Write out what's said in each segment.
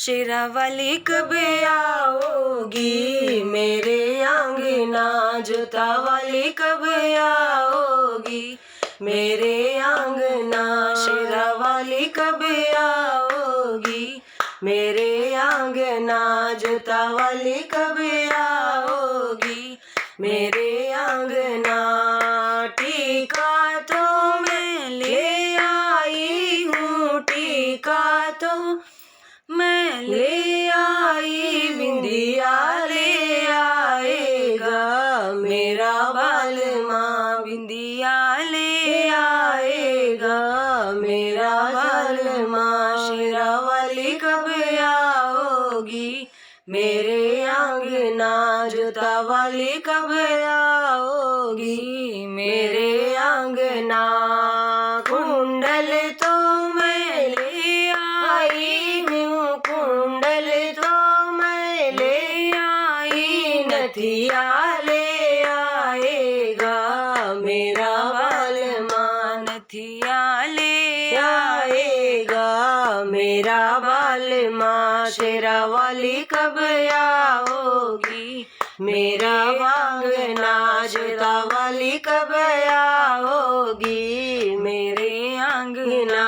शेरा वाली कब आओगी मेरे आंगना, जोता वाली कब आओगी मेरे आंगना, शेरा वाली कब आओगी मेरे आंगना, जोता वाली कब आओगी मेरे आंगना। टीका तो मैं ले आई हूँ, टीका तो मैं ले आई, बिंदिया ले आएगा मेरा बालमा, बिंदिया ले आएगा मेरा बालमा। शेरा वाली कब आओगी मेरे आंगना, जोता वाली कब आओगी मेरे आंगना। कुंडल तो मैं ले आई हूँ, कुंडल तो मैं ले आई, नथिया ले आएगा मेरा बालमा, नथिया ले आएगा मेरा बालमा। शेरा वाली कब आओगी मेरा आंगना, जोता वाली कब आओगी मेरे आंगना।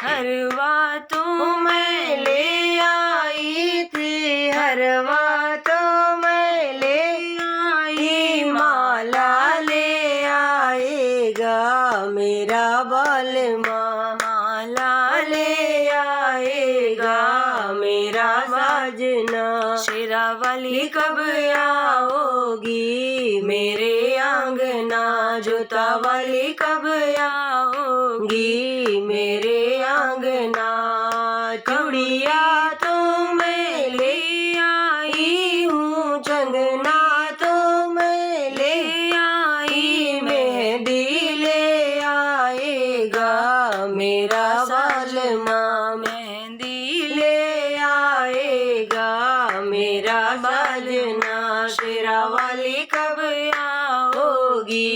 हरवा तो मैं ले आई थी, हरवा तो मैं ले आई, माला ले आएगा मेरा बालमा, माला ले आएगा मेरा साजना। शेरा वाली कब आओगी मेरे आंगना, जोता वाली कब आओगी मेरे आंगना। चूड़िया तो मैं ले आई हूँ, चंदना तो मैं ले आई, मेहंदी ले आएगा मेरा बालमा, मेहंदी ले आएगा मेरा बाजना। शेरा वाली कब आओगी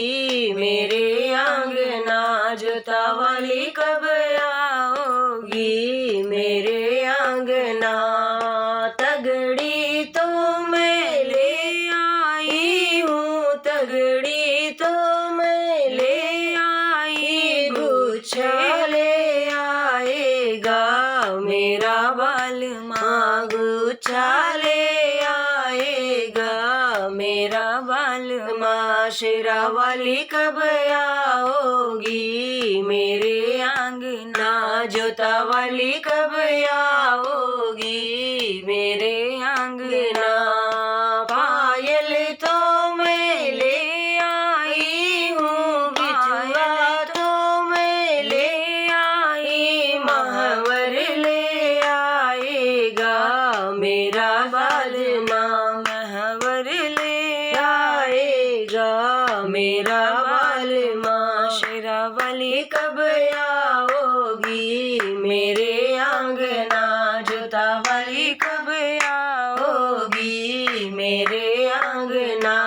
मेरे आंगना, जोता वाली कब आओगी मेरे आंगना। तगड़ी तो मैं ले आई हूँ, तगड़ी तो मैं ले आई, गुच्छा ले आएगा मेरा बालमा, गुच्छा ले आएगा मेरा बालमा। शेरा वाली कब आओगी मेरे आंगना, जोता वाली कब आओगी मेरे आंगना। पायल तो मैं ले आई हूँ, बिछुआ तो मैं ले आई, महावर ले आएगा मेरा बालमा, महावर ले आएगा मेरा बालमा। शेरा वाली कब आओगी मेरे आंगना, जोता वाली कब आओगी मेरे आंगना।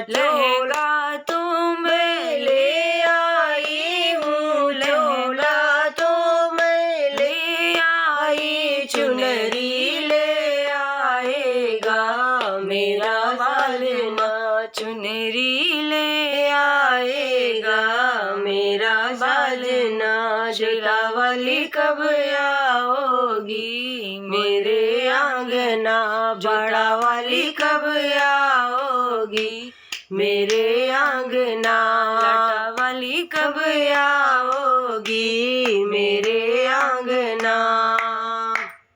लहंगा तो मैं ले आई हूँ, लहंगा तो मैं ले आई, चुनरी ले आएगा मेरा बालमा, चुनरी ले आएगा मेरा बालना। शेरा वाली कब आओगी मेरे आंगना, बाड़ा वाली कब आओगी मेरे आंगना, लाटा वाली कब आओगी